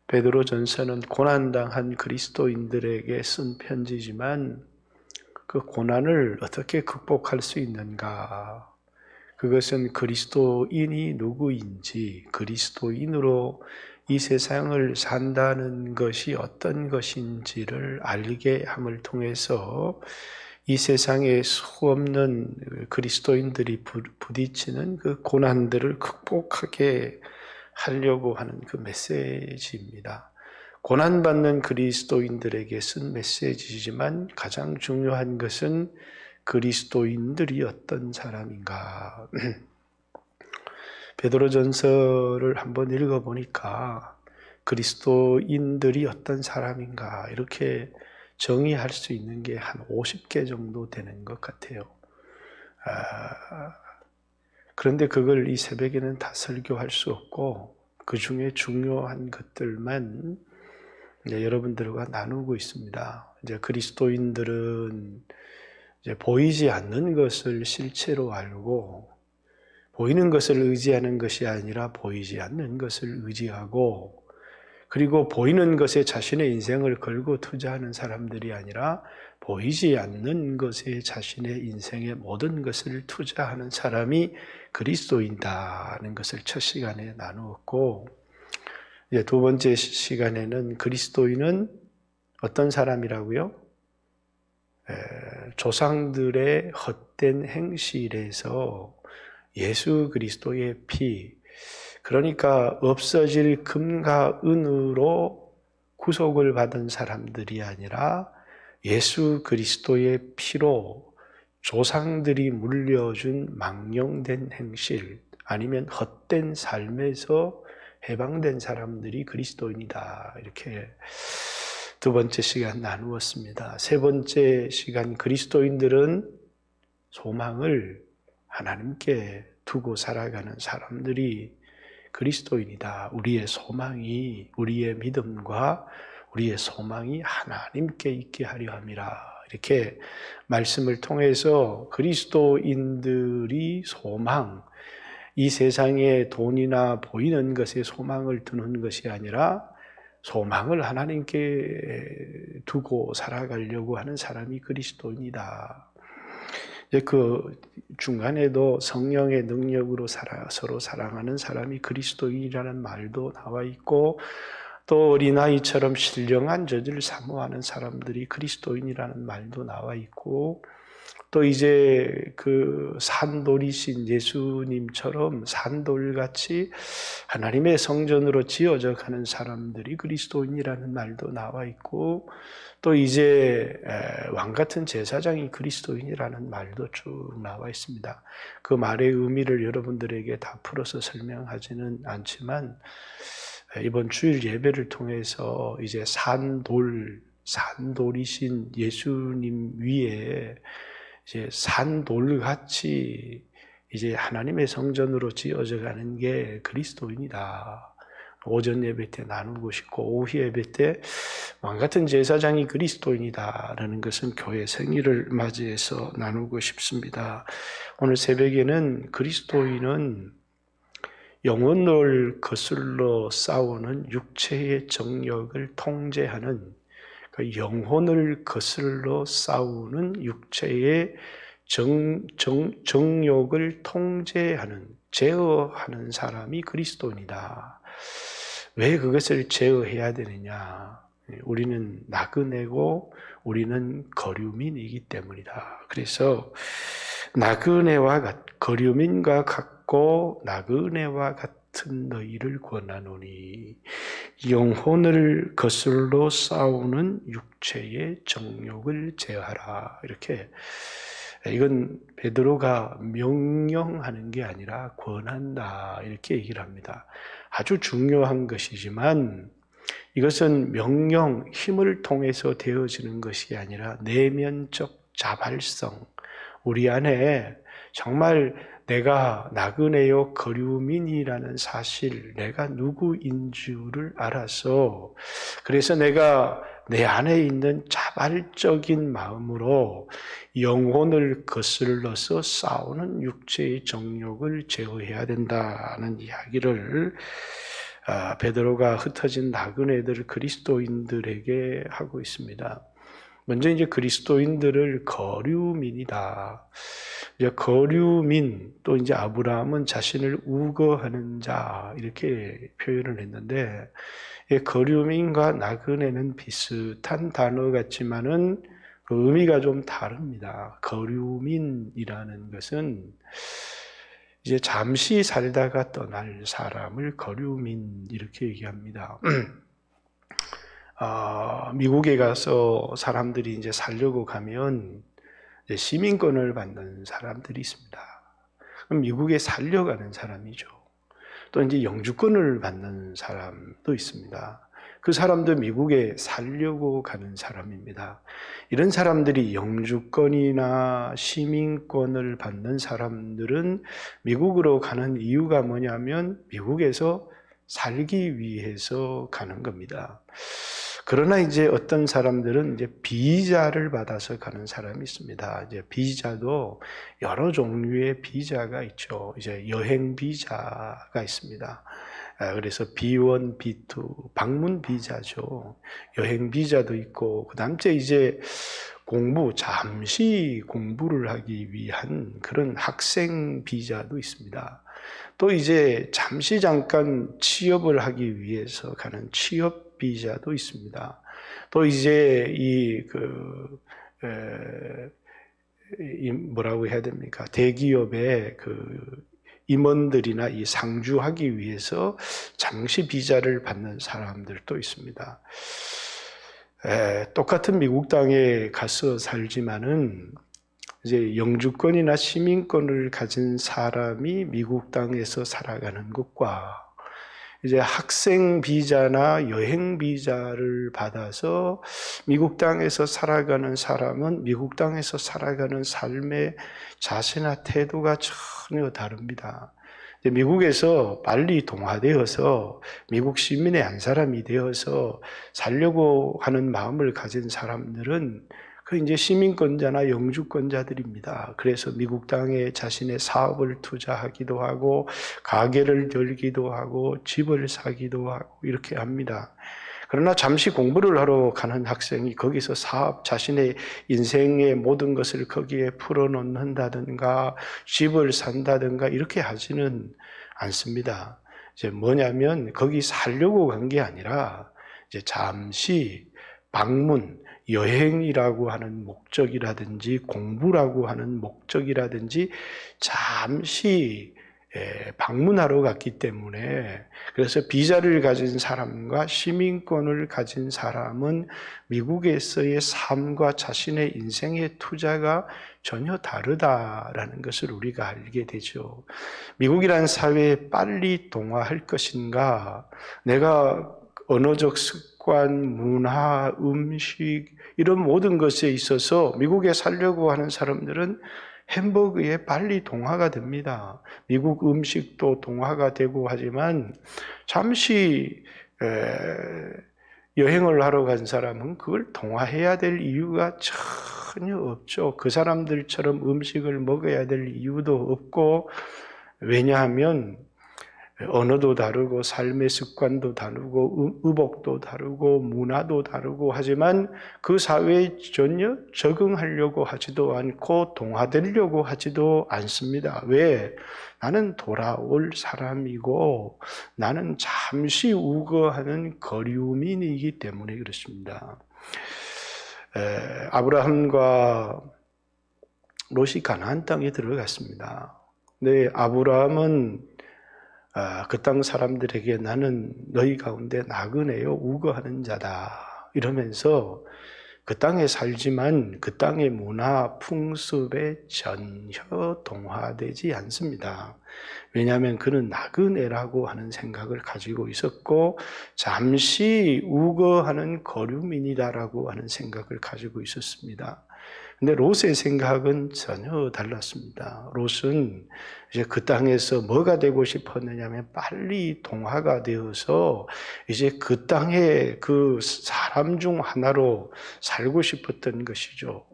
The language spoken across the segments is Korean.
베드로전서는 고난당한 그리스도인들에게 쓴 편지지만 그 고난을 어떻게 극복할 수 있는가? 그것은 그리스도인이 누구인지, 그리스도인으로 이 세상을 산다는 것이 어떤 것인지를 알게 함을 통해서 이 세상에 수없는 그리스도인들이 부딪히는 그 고난들을 극복하게 하려고 하는 그 메시지입니다. 고난받는 그리스도인들에게 쓴 메시지지만 가장 중요한 것은 그리스도인들이 어떤 사람인가. 베드로전서를 한번 읽어보니까 그리스도인들이 어떤 사람인가 이렇게 정의할 수 있는 게 한 50개 정도 되는 것 같아요. 그런데 그걸 이 새벽에는 다 설교할 수 없고 그 중에 중요한 것들만 이제 여러분들과 나누고 있습니다. 이제 그리스도인들은 이제 보이지 않는 것을 실체로 알고 보이는 것을 의지하는 것이 아니라 보이지 않는 것을 의지하고 그리고 보이는 것에 자신의 인생을 걸고 투자하는 사람들이 아니라 보이지 않는 것에 자신의 인생의 모든 것을 투자하는 사람이 그리스도인이라는 것을 첫 시간에 나누었고 이제 두 번째 시간에는 그리스도인은 어떤 사람이라고요? 조상들의 헛된 행실에서 예수 그리스도의 피, 그러니까 없어질 금과 은으로 구속을 받은 사람들이 아니라 예수 그리스도의 피로 조상들이 물려준 망령된 행실 아니면 헛된 삶에서 해방된 사람들이 그리스도인이다. 이렇게 두 번째 시간 나누었습니다. 세 번째 시간 그리스도인들은 소망을 하나님께 두고 살아가는 사람들이 그리스도인이다. 우리의 소망이, 우리의 믿음과 우리의 소망이 하나님께 있게 하려 함이라. 이렇게 말씀을 통해서 그리스도인들이 소망, 이 세상에 돈이나 보이는 것에 소망을 두는 것이 아니라 소망을 하나님께 두고 살아가려고 하는 사람이 그리스도인이다. 그 중간에도 성령의 능력으로 서로 사랑하는 사람이 그리스도인이라는 말도 나와 있고 또 어린아이처럼 신령한 저지를 사모하는 사람들이 그리스도인이라는 말도 나와 있고 또 이제 그 산돌이신 예수님처럼 산돌같이 하나님의 성전으로 지어져 가는 사람들이 그리스도인이라는 말도 나와 있고 또 이제 왕같은 제사장이 그리스도인이라는 말도 쭉 나와 있습니다. 그 말의 의미를 여러분들에게 다 풀어서 설명하지는 않지만 이번 주일 예배를 통해서 이제 산돌이신 예수님 위에 이제 산돌같이 이제 하나님의 성전으로 지어져 가는 게 그리스도인이다. 오전 예배 때 나누고 싶고 오후 예배 때 왕같은 제사장이 그리스도인이다라는 것은 교회 생일을 맞이해서 나누고 싶습니다. 오늘 새벽에는 그리스도인은 영혼을 거슬러 싸우는 육체의 정욕을 통제하는 그 영혼을 거슬러 싸우는 육체의 정욕을 통제하는, 제어하는 사람이 그리스도인이다. 왜 그것을 제어해야 되느냐? 우리는 나그네고 우리는 거류민이기 때문이다. 그래서 나그네와 거류민과 같고 나그네와 같은 너희를 권하노니 영혼을 거슬러 싸우는 육체의 정욕을 제어하라. 이렇게 이건 베드로가 명령하는 게 아니라 권한다. 이렇게 얘기를 합니다. 아주 중요한 것이지만 이것은 명령, 힘을 통해서 되어지는 것이 아니라 내면적 자발성, 우리 안에 정말 내가 나그네요 거류민이라는 사실, 내가 누구인 줄을 알아서, 그래서 내가 내 안에 있는 자발적인 마음으로 영혼을 거슬러서 싸우는 육체의 정욕을 제어해야 된다는 이야기를 베드로가 흩어진 나그네들 그리스도인들에게 하고 있습니다. 먼저 이제 그리스도인들을 거류민이다. 이제 거류민, 또 이제 아브라함은 자신을 우거하는 자, 이렇게 표현을 했는데, 거류민과 나그네는 비슷한 단어 같지만은 그 의미가 좀 다릅니다. 거류민이라는 것은 이제 잠시 살다가 떠날 사람을 거류민 이렇게 얘기합니다. 미국에 가서 사람들이 이제 살려고 가면 이제 시민권을 받는 사람들이 있습니다. 그럼 미국에 살려가는 사람이죠. 또 이제 영주권을 받는 사람도 있습니다. 그 사람도 미국에 살려고 가는 사람입니다. 이런 사람들이 영주권이나 시민권을 받는 사람들은 미국으로 가는 이유가 뭐냐면 미국에서 살기 위해서 가는 겁니다. 그러나 이제 어떤 사람들은 이제 비자를 받아서 가는 사람이 있습니다. 이제 비자도 여러 종류의 비자가 있죠. 이제 여행 비자가 있습니다. 그래서 B1, B2, 방문 비자죠. 여행 비자도 있고, 그 다음째 이제 잠시 공부를 하기 위한 그런 학생 비자도 있습니다. 또 이제 잠깐 취업을 하기 위해서 가는 취업 비자도 있습니다. 또 이제 뭐라고 해야 됩니까? 대기업의 임원들이나 이 상주하기 위해서 잠시 비자를 받는 사람들도 있습니다. 똑같은 미국 땅에 가서 살지만은 이제 영주권이나 시민권을 가진 사람이 미국 땅에서 살아가는 것과 이제 학생 비자나 여행 비자를 받아서 미국 땅에서 살아가는 사람은 미국 땅에서 살아가는 삶의 자세나 태도가 전혀 다릅니다. 미국에서 빨리 동화되어서 미국 시민의 한 사람이 되어서 살려고 하는 마음을 가진 사람들은 그 이제 시민권자나 영주권자들입니다. 그래서 미국 땅에 자신의 사업을 투자하기도 하고 가게를 열기도 하고 집을 사기도 하고 이렇게 합니다. 그러나 잠시 공부를 하러 가는 학생이 거기서 자신의 인생의 모든 것을 거기에 풀어놓는다든가 집을 산다든가 이렇게 하지는 않습니다. 이제 뭐냐면 거기 살려고 간 게 아니라 이제 잠시 방문, 여행이라고 하는 목적이라든지 공부라고 하는 목적이라든지 잠시 방문하러 갔기 때문에, 그래서 비자를 가진 사람과 시민권을 가진 사람은 미국에서의 삶과 자신의 인생의 투자가 전혀 다르다라는 것을 우리가 알게 되죠. 미국이라는 사회에 빨리 동화할 것인가, 내가 언어적 습관, 문화, 음식 이런 모든 것에 있어서 미국에 살려고 하는 사람들은 햄버거에 빨리 동화가 됩니다. 미국 음식도 동화가 되고 하지만 잠시 여행을 하러 간 사람은 그걸 동화해야 될 이유가 전혀 없죠. 그 사람들처럼 음식을 먹어야 될 이유도 없고, 왜냐하면 언어도 다르고 삶의 습관도 다르고 의복도 다르고 문화도 다르고 하지만 그 사회에 전혀 적응하려고 하지도 않고 동화되려고 하지도 않습니다. 왜? 나는 돌아올 사람이고 나는 잠시 우거하는 거류민이기 때문에 그렇습니다. 아브라함과 롯이 가나안 땅에 들어갔습니다. 근데 아브라함은 그 땅 사람들에게 나는 너희 가운데 나그네요 우거하는 자다 이러면서 그 땅에 살지만 그 땅의 문화 풍습에 전혀 동화되지 않습니다. 왜냐하면 그는 나그네라고 하는 생각을 가지고 있었고 잠시 우거하는 거류민이다라고 하는 생각을 가지고 있었습니다. 근데 롯의 생각은 전혀 달랐습니다. 롯은 이제 그 땅에서 뭐가 되고 싶었느냐면 빨리 동화가 되어서 이제 그 땅에 그 사람 중 하나로 살고 싶었던 것이죠.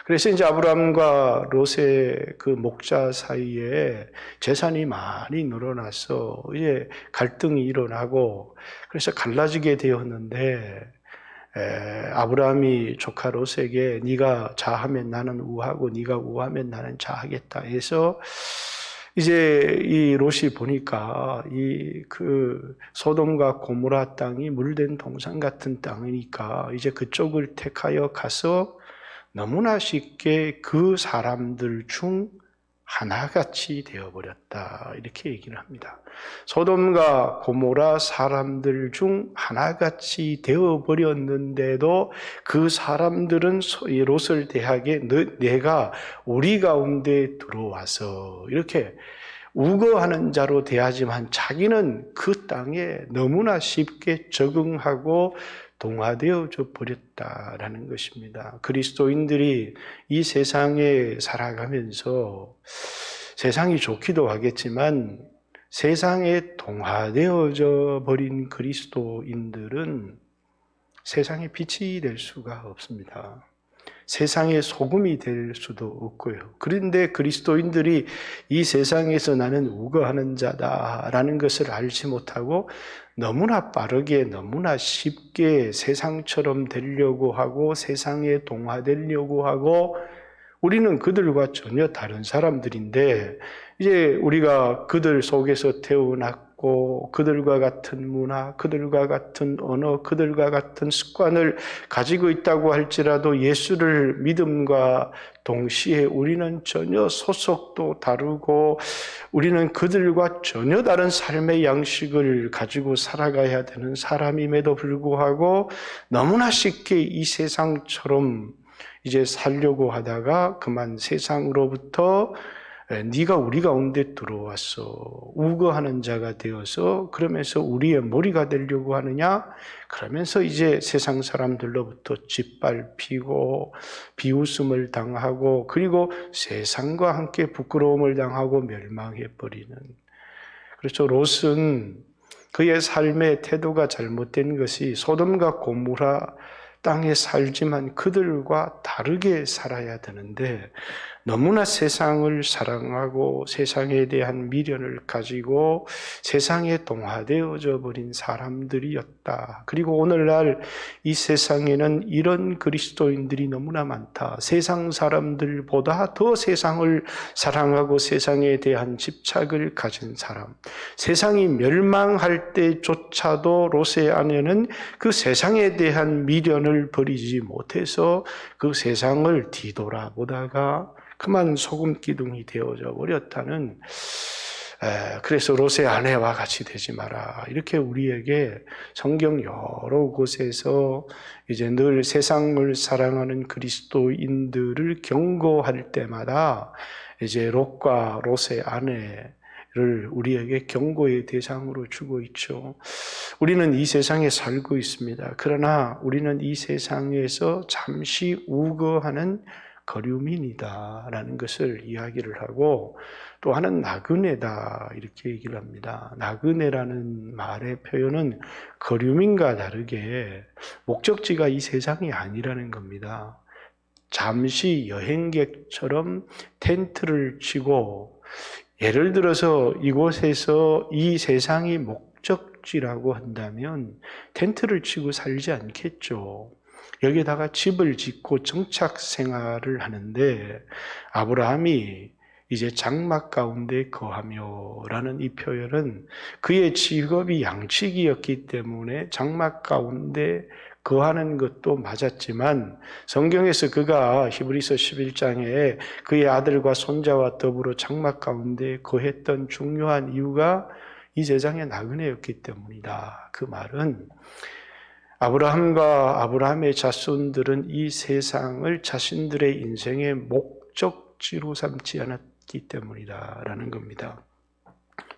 그래서 이제 아브라함과 롯의 그 목자 사이에 재산이 많이 늘어나서 이제 갈등이 일어나고 그래서 갈라지게 되었는데 아브라함이 조카 롯에게 네가 좌하면 나는 우하고 네가 우하면 나는 좌하겠다 해서 이제 이 롯이 보니까 이 그 소돔과 고모라 땅이 물된 동산 같은 땅이니까 이제 그쪽을 택하여 가서 너무나 쉽게 그 사람들 중 하나같이 되어버렸다 이렇게 얘기를 합니다. 소돔과 고모라 사람들 중 하나같이 되어버렸는데도 그 사람들은 롯을 대하게 내가 우리 가운데 들어와서 이렇게 우거하는 자로 대하지만 자기는 그 땅에 너무나 쉽게 적응하고 동화되어져 버렸다라는 것입니다. 그리스도인들이 이 세상에 살아가면서 세상이 좋기도 하겠지만 세상에 동화되어져 버린 그리스도인들은 세상의 빛이 될 수가 없습니다. 세상의 소금이 될 수도 없고요. 그런데 그리스도인들이 이 세상에서 나는 우거하는 자다라는 것을 알지 못하고 너무나 빠르게 너무나 쉽게 세상처럼 되려고 하고 세상에 동화되려고 하고 우리는 그들과 전혀 다른 사람들인데 이제 우리가 그들 속에서 태어났고 그들과 같은 문화, 그들과 같은 언어, 그들과 같은 습관을 가지고 있다고 할지라도 예수를 믿음과 동시에 우리는 전혀 소속도 다르고 우리는 그들과 전혀 다른 삶의 양식을 가지고 살아가야 되는 사람임에도 불구하고 너무나 쉽게 이 세상처럼 이제 살려고 하다가 그만 세상으로부터 네가 우리 가운데 들어와서 우거하는 자가 되어서 그러면서 우리의 머리가 되려고 하느냐? 그러면서 이제 세상 사람들로부터 짓밟히고 비웃음을 당하고 그리고 세상과 함께 부끄러움을 당하고 멸망해버리는. 그렇죠. 롯은 그의 삶의 태도가 잘못된 것이 소돔과 고모라 땅에 살지만 그들과 다르게 살아야 되는데 너무나 세상을 사랑하고 세상에 대한 미련을 가지고 세상에 동화되어져 버린 사람들이었다. 그리고 오늘날 이 세상에는 이런 그리스도인들이 너무나 많다. 세상 사람들보다 더 세상을 사랑하고 세상에 대한 집착을 가진 사람. 세상이 멸망할 때조차도 롯의 아내는 그 세상에 대한 미련을 버리지 못해서 그 세상을 뒤돌아보다가 그만 소금 기둥이 되어져 버렸다는 그래서 롯의 아내와 같이 되지 마라. 이렇게 우리에게 성경 여러 곳에서 이제 늘 세상을 사랑하는 그리스도인들을 경고할 때마다 이제 롯과 롯의 아내를 우리에게 경고의 대상으로 주고 있죠. 우리는 이 세상에 살고 있습니다. 그러나 우리는 이 세상에서 잠시 우거하는 거류민이다라는 것을 이야기를 하고 또 하나는 나그네다 이렇게 얘기를 합니다. 나그네라는 말의 표현은 거류민과 다르게 목적지가 이 세상이 아니라는 겁니다. 잠시 여행객처럼 텐트를 치고 예를 들어서 이곳에서 이 세상이 목적지라고 한다면 텐트를 치고 살지 않겠죠. 여기다가 집을 짓고 정착 생활을 하는데 아브라함이 이제 장막 가운데 거하며라는 이 표현은 그의 직업이 양치기였기 때문에 장막 가운데 거하는 것도 맞았지만 성경에서 그가 히브리서 11장에 그의 아들과 손자와 더불어 장막 가운데 거했던 중요한 이유가 이 세상의 나그네였기 때문이다. 그 말은 아브라함과 아브라함의 자손들은 이 세상을 자신들의 인생의 목적지로 삼지 않았기 때문이다라는 겁니다.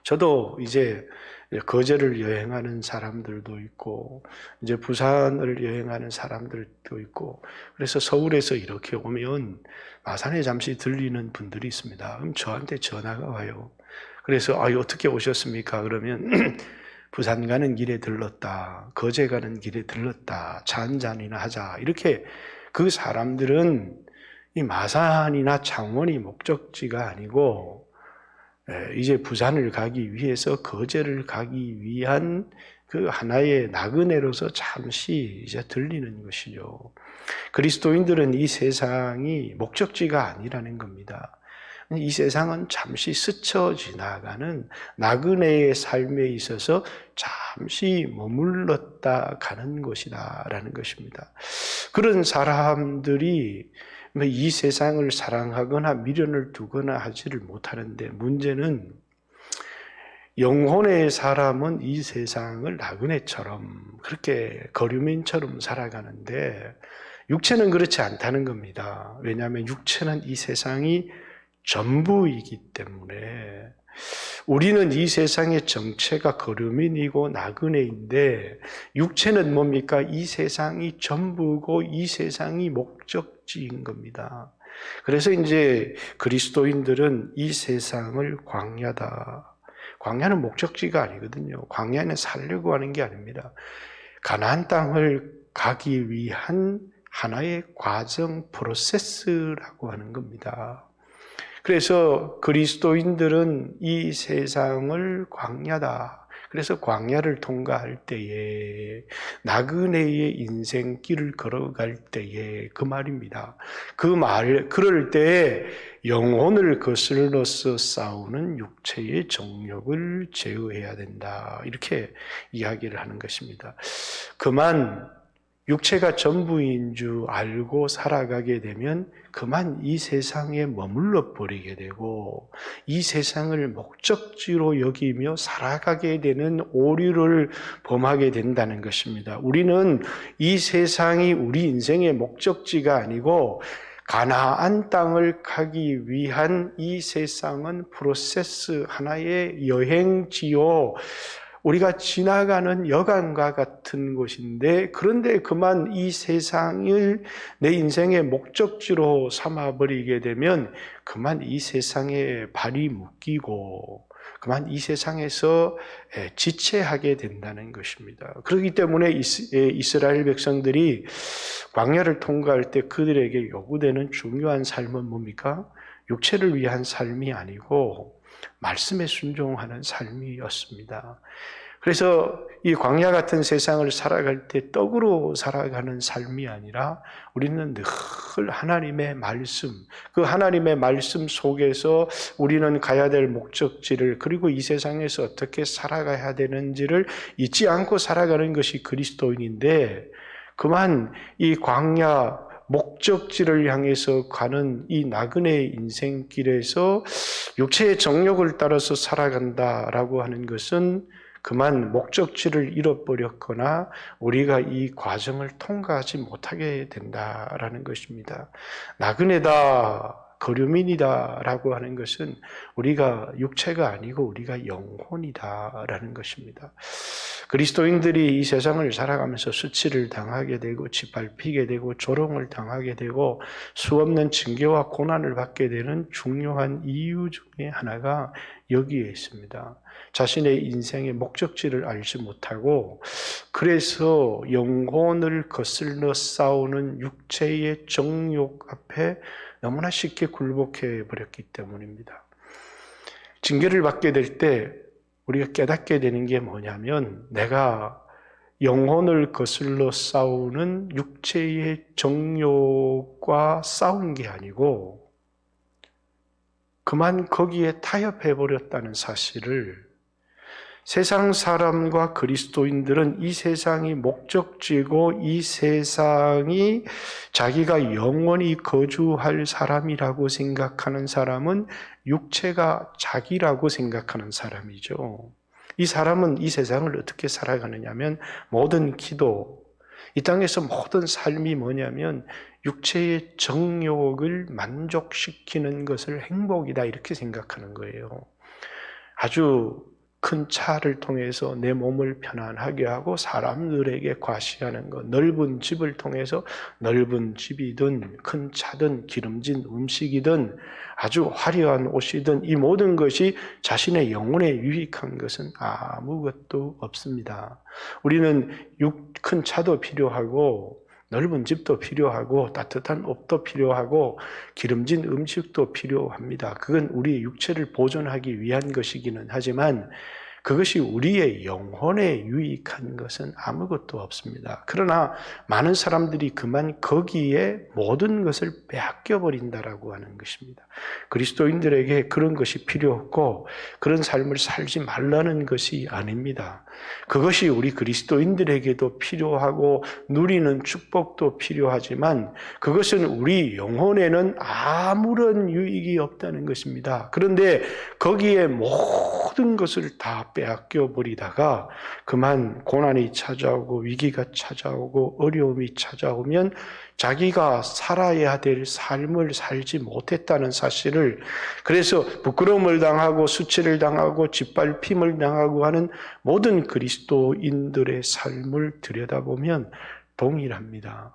저도 이제 거제를 여행하는 사람들도 있고, 이제 부산을 여행하는 사람들도 있고, 그래서 서울에서 이렇게 오면 마산에 잠시 들리는 분들이 있습니다. 그럼 저한테 전화가 와요. 그래서 어떻게 오셨습니까? 그러면 부산 가는 길에 들렀다, 거제 가는 길에 들렀다, 차 한잔이나 하자. 이렇게 그 사람들은 이 마산이나 창원이 목적지가 아니고 이제 부산을 가기 위해서 거제를 가기 위한 그 하나의 나그네로서 잠시 이제 들리는 것이죠. 그리스도인들은 이 세상이 목적지가 아니라는 겁니다. 이 세상은 잠시 스쳐 지나가는 나그네의 삶에 있어서 잠시 머물렀다 가는 것이다라는 것입니다. 그런 사람들이 이 세상을 사랑하거나 미련을 두거나 하지를 못하는데, 문제는 영혼의 사람은 이 세상을 나그네처럼 그렇게 거류민처럼 살아가는데 육체는 그렇지 않다는 겁니다. 왜냐하면 육체는 이 세상이 전부이기 때문에 우리는 이 세상의 정체가 거류민이고 나그네인데 육체는 뭡니까? 이 세상이 전부고 이 세상이 목적지인 겁니다. 그래서 이제 그리스도인들은 이 세상을 광야다. 광야는 목적지가 아니거든요. 광야는 살려고 하는 게 아닙니다. 가나안 땅을 가기 위한 하나의 과정, 프로세스라고 하는 겁니다. 그래서 그리스도인들은 이 세상을 광야다. 그래서 광야를 통과할 때에, 나그네의 인생길을 걸어갈 때에 그 말입니다. 그럴 때에 영혼을 거슬러서 싸우는 육체의 정욕을 제어해야 된다. 이렇게 이야기를 하는 것입니다. 그만 육체가 전부인 줄 알고 살아가게 되면 그만 이 세상에 머물러 버리게 되고 이 세상을 목적지로 여기며 살아가게 되는 오류를 범하게 된다는 것입니다. 우리는 이 세상이 우리 인생의 목적지가 아니고 가나안 땅을 가기 위한 이 세상은 프로세스, 하나의 여행지요. 우리가 지나가는 여간과 같은 곳인데, 그런데 그만 이 세상을 내 인생의 목적지로 삼아버리게 되면 그만 이 세상에 발이 묶이고 그만 이 세상에서 지체하게 된다는 것입니다. 그렇기 때문에 이스라엘 백성들이 광야를 통과할 때 그들에게 요구되는 중요한 삶은 뭡니까? 육체를 위한 삶이 아니고 말씀에 순종하는 삶이었습니다. 그래서 이 광야 같은 세상을 살아갈 때 떡으로 살아가는 삶이 아니라 우리는 늘 하나님의 말씀, 그 하나님의 말씀 속에서 우리는 가야 될 목적지를, 그리고 이 세상에서 어떻게 살아가야 되는지를 잊지 않고 살아가는 것이 그리스도인인데, 그만 이 광야 목적지를 향해서 가는 이 나그네의 인생길에서 육체의 정욕을 따라서 살아간다라고 하는 것은 그만 목적지를 잃어버렸거나 우리가 이 과정을 통과하지 못하게 된다라는 것입니다. 나그네다, 거류민이다라고 하는 것은 우리가 육체가 아니고 우리가 영혼이다라는 것입니다. 그리스도인들이 이 세상을 살아가면서 수치를 당하게 되고 짓밟히게 되고 조롱을 당하게 되고 수없는 징계와 고난을 받게 되는 중요한 이유 중에 하나가 여기에 있습니다. 자신의 인생의 목적지를 알지 못하고 그래서 영혼을 거슬러 싸우는 육체의 정욕 앞에 너무나 쉽게 굴복해 버렸기 때문입니다. 징계를 받게 될 때 우리가 깨닫게 되는 게 뭐냐면, 내가 영혼을 거슬러 싸우는 육체의 정욕과 싸운 게 아니고 그만 거기에 타협해버렸다는 사실을, 세상 사람과 그리스도인들은 이 세상이 목적지고 이 세상이 자기가 영원히 거주할 사람이라고 생각하는 사람은 육체가 자기라고 생각하는 사람이죠. 이 사람은 이 세상을 어떻게 살아가느냐 하면 모든 기도, 이 땅에서 모든 삶이 뭐냐면 육체의 정욕을 만족시키는 것을 행복이다 이렇게 생각하는 거예요. 아주 큰 차를 통해서 내 몸을 편안하게 하고 사람들에게 과시하는 것, 넓은 집을 통해서 넓은 집이든 큰 차든 기름진 음식이든 아주 화려한 옷이든 이 모든 것이 자신의 영혼에 유익한 것은 아무것도 없습니다. 우리는 큰 차도 필요하고 넓은 집도 필요하고 따뜻한 옷도 필요하고 기름진 음식도 필요합니다. 그건 우리 육체를 보존하기 위한 것이기는 하지만 그것이 우리의 영혼에 유익한 것은 아무것도 없습니다. 그러나 많은 사람들이 그만 거기에 모든 것을 빼앗겨버린다라고 하는 것입니다. 그리스도인들에게 그런 것이 필요 없고 그런 삶을 살지 말라는 것이 아닙니다. 그것이 우리 그리스도인들에게도 필요하고 누리는 축복도 필요하지만 그것은 우리 영혼에는 아무런 유익이 없다는 것입니다. 그런데 거기에 모든 것을 다 빼앗겨 버리다가 그만 고난이 찾아오고 위기가 찾아오고 어려움이 찾아오면 자기가 살아야 될 삶을 살지 못했다는 사실을, 그래서 부끄러움을 당하고 수치를 당하고 짓밟힘을 당하고 하는 모든 그리스도인들의 삶을 들여다보면 동일합니다.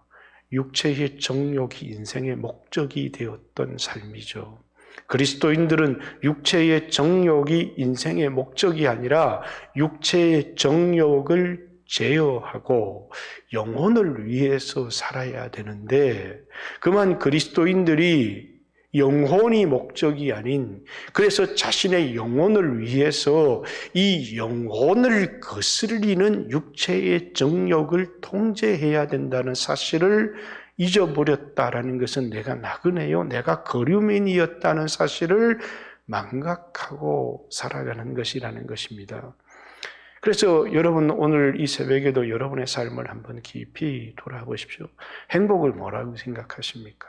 육체의 정욕이 인생의 목적이 되었던 삶이죠. 그리스도인들은 육체의 정욕이 인생의 목적이 아니라 육체의 정욕을 제어하고 영혼을 위해서 살아야 되는데 그만 그리스도인들이 영혼이 목적이 아닌, 그래서 자신의 영혼을 위해서 이 영혼을 거스르는 육체의 정욕을 통제해야 된다는 사실을 잊어버렸다라는 것은 내가 나그네요, 내가 거류민이었다는 사실을 망각하고 살아가는 것이라는 것입니다. 그래서 여러분 오늘 이 새벽에도 여러분의 삶을 한번 깊이 돌아보십시오. 행복을 뭐라고 생각하십니까?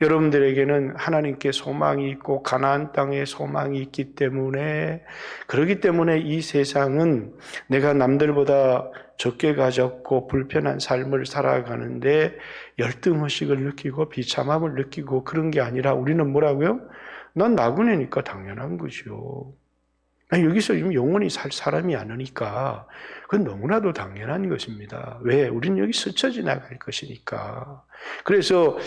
여러분들에게는 하나님께 소망이 있고 가나안 땅에 소망이 있기 때문에, 그렇기 때문에 이 세상은 내가 남들보다 적게 가졌고 불편한 삶을 살아가는데 열등의식을 느끼고 비참함을 느끼고 그런 게 아니라 우리는 뭐라고요? 난 나그네니까 당연한 거죠. 여기서 지금 영원히 살 사람이 아니니까 그건 너무나도 당연한 것입니다. 왜? 우리는 여기 스쳐 지나갈 것이니까. 그래서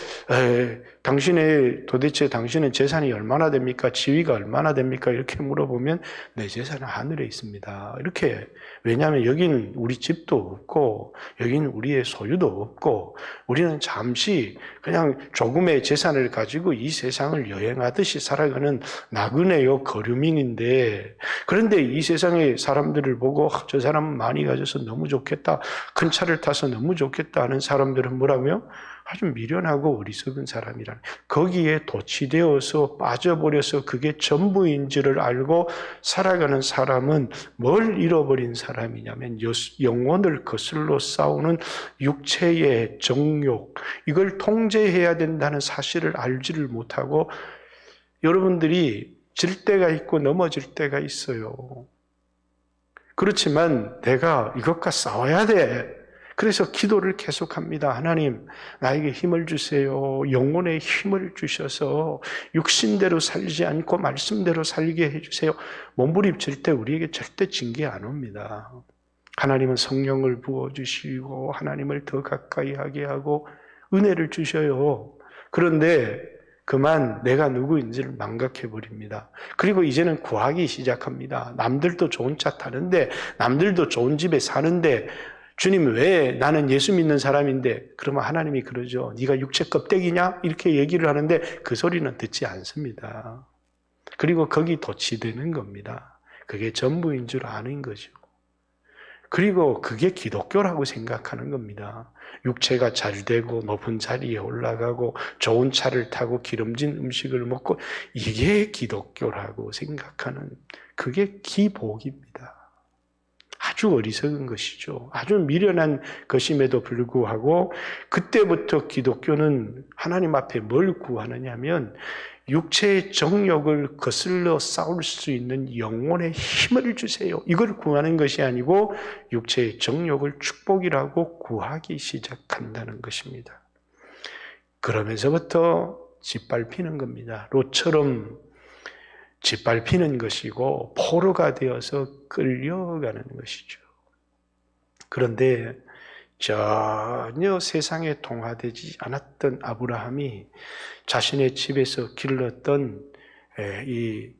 도대체 당신은 재산이 얼마나 됩니까? 지위가 얼마나 됩니까? 이렇게 물어보면 내 재산은 하늘에 있습니다. 이렇게. 왜냐하면 여기는 우리 집도 없고 여기는 우리의 소유도 없고 우리는 잠시 그냥 조금의 재산을 가지고 이 세상을 여행하듯이 살아가는 나그네요 거류민인데, 그런데 이 세상의 사람들을 보고 저 사람은 많이 가져서 너무 좋겠다, 큰 차를 타서 너무 좋겠다 하는 사람들은 뭐라고요? 아주 미련하고 어리석은 사람이라는, 거기에 도취되어서 빠져버려서 그게 전부인 줄을 알고 살아가는 사람은 뭘 잃어버린 사람이냐면 영혼을 거슬러 싸우는 육체의 정욕, 이걸 통제해야 된다는 사실을 알지를 못하고 여러분들이 질 때가 있고 넘어질 때가 있어요. 그렇지만 내가 이것과 싸워야 돼. 그래서 기도를 계속합니다. 하나님, 나에게 힘을 주세요. 영혼의 힘을 주셔서 육신대로 살지 않고 말씀대로 살게 해주세요. 몸부림칠 때 우리에게 절대 징계 안 옵니다. 하나님은 성령을 부어주시고 하나님을 더 가까이 하게 하고 은혜를 주셔요. 그런데 그만 내가 누구인지를 망각해버립니다. 그리고 이제는 구하기 시작합니다. 남들도 좋은 차 타는데, 남들도 좋은 집에 사는데 주님 왜 나는 예수 믿는 사람인데, 그러면 하나님이 그러죠. 네가 육체 껍데기냐? 이렇게 얘기를 하는데 그 소리는 듣지 않습니다. 그리고 거기 도취되는 겁니다. 그게 전부인 줄 아는 거죠. 그리고 그게 기독교라고 생각하는 겁니다. 육체가 잘 되고 높은 자리에 올라가고 좋은 차를 타고 기름진 음식을 먹고 이게 기독교라고 생각하는, 그게 기복입니다. 아주 어리석은 것이죠. 아주 미련한 것임에도 불구하고 그때부터 기독교는 하나님 앞에 뭘 구하느냐면 육체의 정욕을 거슬러 싸울 수 있는 영혼의 힘을 주세요. 이걸 구하는 것이 아니고 육체의 정욕을 축복이라고 구하기 시작한다는 것입니다. 그러면서부터 짓밟히는 겁니다. 롯처럼 짓밟히는 것이고 포로가 되어서 끌려가는 것이죠. 그런데 전혀 세상에 동화되지 않았던 아브라함이 자신의 집에서 길렀던 이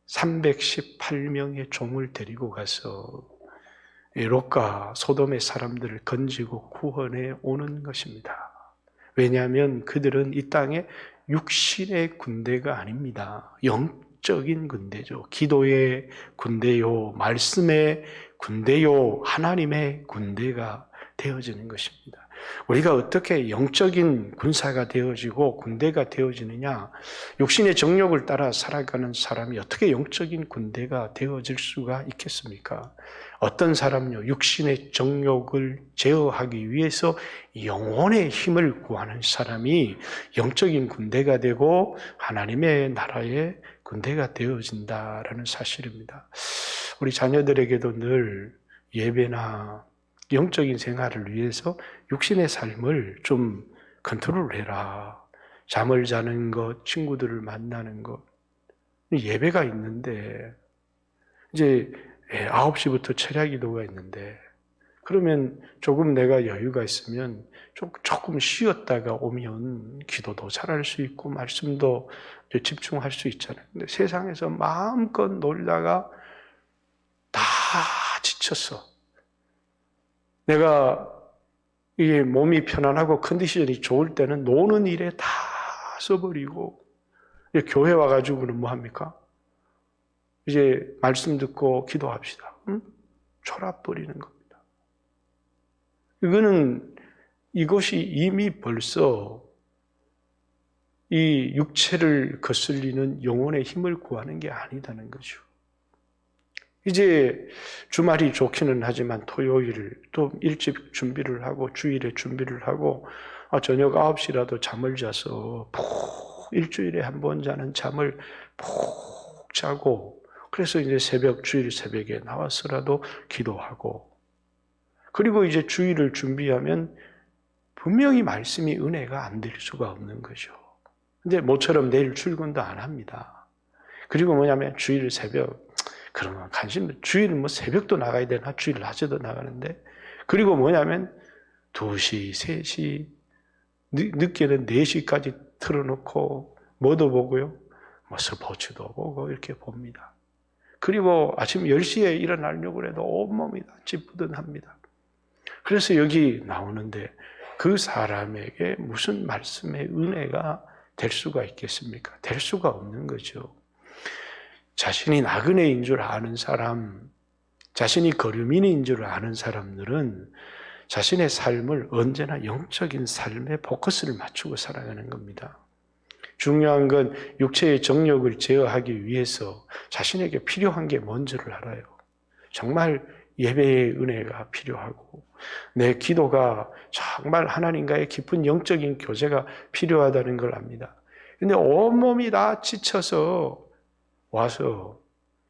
318명의 종을 데리고 가서 롯과 소돔의 사람들을 건지고 구원해 오는 것입니다. 왜냐하면 그들은 이 땅에 육신의 군대가 아닙니다. 영적인 군대죠. 기도의 군대요, 말씀의 군대요, 하나님의 군대가 되어지는 것입니다. 우리가 어떻게 영적인 군사가 되어지고 군대가 되어지느냐? 육신의 정욕을 따라 살아가는 사람이 어떻게 영적인 군대가 되어질 수가 있겠습니까? 어떤 사람요, 육신의 정욕을 제어하기 위해서 영혼의 힘을 구하는 사람이 영적인 군대가 되고 하나님의 나라의 군대가 되어진다라는 사실입니다. 우리 자녀들에게도 늘 예배나 영적인 생활을 위해서 육신의 삶을 좀 컨트롤해라. 잠을 자는 것, 친구들을 만나는 것. 예배가 있는데 이제 9시부터 철야 기도가 있는데 그러면 조금 내가 여유가 있으면 조금 쉬었다가 오면 기도도 잘할 수 있고 말씀도 집중할 수 있잖아요. 근데 세상에서 마음껏 놀다가 다 지쳤어. 내가 이게 몸이 편안하고 컨디션이 좋을 때는 노는 일에 다 써버리고 교회 와가지고는 뭐 합니까? 이제 말씀 듣고 기도합시다. 응? 졸아버리는 겁니다. 이것이 이미 벌써 이 육체를 거슬리는 영혼의 힘을 구하는 게 아니다는 거죠. 이제 주말이 좋기는 하지만 토요일 또 일찍 준비를 하고 주일에 준비를 하고 저녁 9시라도 잠을 자서 푹 일주일에 한 번 자는 잠을 푹 자고 그래서 이제 주일 새벽에 나와서라도 기도하고 그리고 이제 주일을 준비하면 분명히 말씀이 은혜가 안 될 수가 없는 거죠. 근데 모처럼 내일 출근도 안 합니다. 그리고 뭐냐면 주일 새벽 그러면 주일 새벽도 나가야 되나? 주일 낮에도 나가는데 그리고 뭐냐면 2시, 3시 늦게는 4시까지 틀어놓고 뭐도 보고요. 스포츠도 보고 이렇게 봅니다. 그리고 아침 10시에 일어나려고 해도 온몸이 다 찌뿌둥합니다. 그래서 여기 나오는데 그 사람에게 무슨 말씀의 은혜가 될 수가 있겠습니까? 될 수가 없는 거죠. 자신이 나그네인 줄 아는 사람, 자신이 거류민인 줄 아는 사람들은 자신의 삶을 언제나 영적인 삶에 포커스를 맞추고 살아가는 겁니다. 중요한 건 육체의 정욕을 제어하기 위해서 자신에게 필요한 게 뭔지를 알아요. 정말 예배의 은혜가 필요하고 내 기도가 정말 하나님과의 깊은 영적인 교제가 필요하다는 걸 압니다. 근데 온몸이 다 지쳐서 와서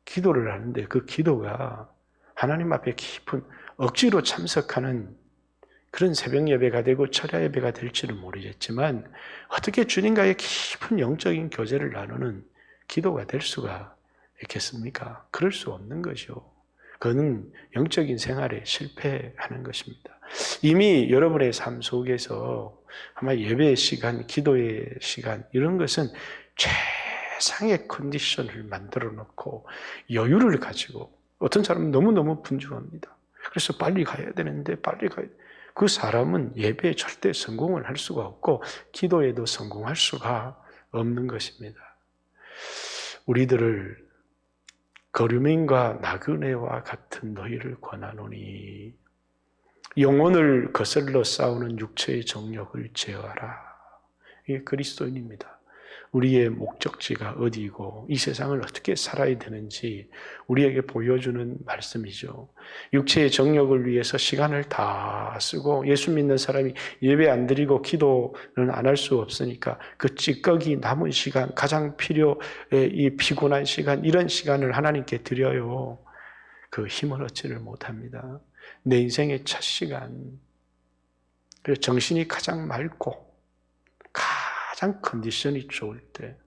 기도를 하는데 그 기도가 하나님 앞에 깊은 억지로 참석하는 그런 새벽 예배가 되고 철야 예배가 될지는 모르겠지만 어떻게 주님과의 깊은 영적인 교제를 나누는 기도가 될 수가 있겠습니까? 그럴 수 없는 거죠. 그거는 영적인 생활에 실패하는 것입니다. 이미 여러분의 삶 속에서 아마 예배의 시간, 기도의 시간 이런 것은 최상의 컨디션을 만들어 놓고 여유를 가지고 어떤 사람은 너무너무 분주합니다. 그래서 빨리 가야 되는데 그 사람은 예배에 절대 성공을 할 수가 없고 기도에도 성공할 수가 없는 것입니다. 우리들을 거류민과 나그네와 같은 너희를 권하노니 영혼을 거슬러 싸우는 육체의 정욕을 제어하라. 이게 그리스도인입니다. 우리의 목적지가 어디이고 이 세상을 어떻게 살아야 되는지 우리에게 보여주는 말씀이죠. 육체의 정욕을 위해서 시간을 다 쓰고 예수 믿는 사람이 예배 안 드리고 기도는 안 할 수 없으니까 그 찌꺼기 남은 시간, 가장 필요해 이 피곤한 시간, 이런 시간을 하나님께 드려요. 그 힘을 얻지를 못합니다. 내 인생의 첫 시간, 정신이 가장 맑고 가장 컨디션이 좋을 때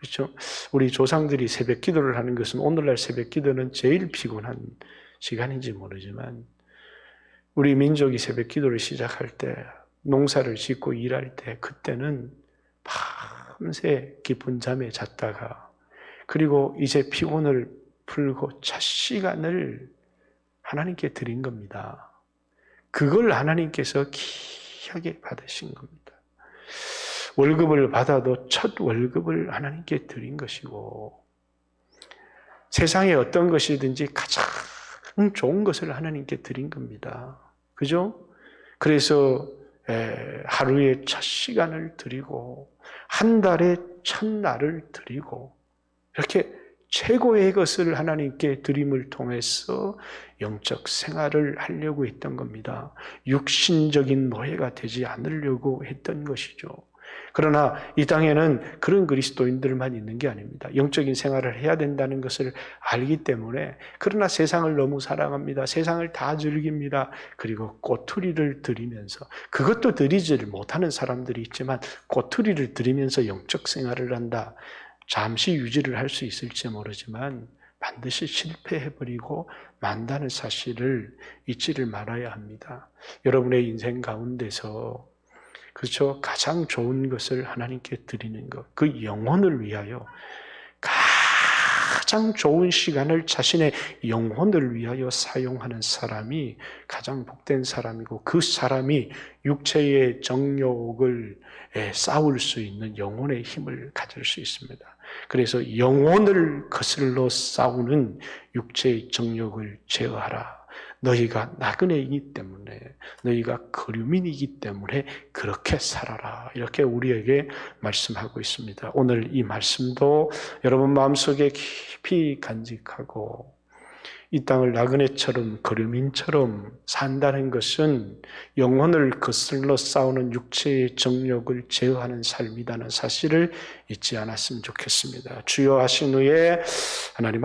그렇죠? 우리 조상들이 새벽 기도를 하는 것은 오늘날 새벽 기도는 제일 피곤한 시간인지 모르지만 우리 민족이 새벽 기도를 시작할 때 농사를 짓고 일할 때 그때는 밤새 깊은 잠에 잤다가 그리고 이제 피곤을 풀고 자 시간을 하나님께 드린 겁니다. 그걸 하나님께서 귀하게 받으신 겁니다. 월급을 받아도 첫 월급을 하나님께 드린 것이고 세상에 어떤 것이든지 가장 좋은 것을 하나님께 드린 겁니다. 그죠? 그래서 하루에 첫 시간을 드리고 한 달에 첫날을 드리고 이렇게 최고의 것을 하나님께 드림을 통해서 영적 생활을 하려고 했던 겁니다. 육신적인 노예가 되지 않으려고 했던 것이죠. 그러나 이 땅에는 그런 그리스도인들만 있는 게 아닙니다. 영적인 생활을 해야 된다는 것을 알기 때문에 그러나 세상을 너무 사랑합니다. 세상을 다 즐깁니다. 그리고 꼬투리를 드리면서 그것도 드리지를 못하는 사람들이 있지만 꼬투리를 드리면서 영적 생활을 한다. 잠시 유지를 할 수 있을지 모르지만 반드시 실패해버리고 만다는 사실을 잊지를 말아야 합니다. 여러분의 인생 가운데서 그렇죠? 가장 좋은 것을 하나님께 드리는 것, 그 영혼을 위하여 가장 좋은 시간을 자신의 영혼을 위하여 사용하는 사람이 가장 복된 사람이고 그 사람이 육체의 정욕을 싸울 수 있는 영혼의 힘을 가질 수 있습니다. 그래서 영혼을 거슬러 싸우는 육체의 정욕을 제어하라. 너희가 나그네이기 때문에 너희가 거류민이기 때문에 그렇게 살아라. 이렇게 우리에게 말씀하고 있습니다. 오늘 이 말씀도 여러분 마음속에 깊이 간직하고 이 땅을 나그네처럼 거류민처럼 산다는 것은 영혼을 거슬러 싸우는 육체의 정욕을 제어하는 삶이라는 사실을 잊지 않았으면 좋겠습니다. 주여 하신 후에 하나님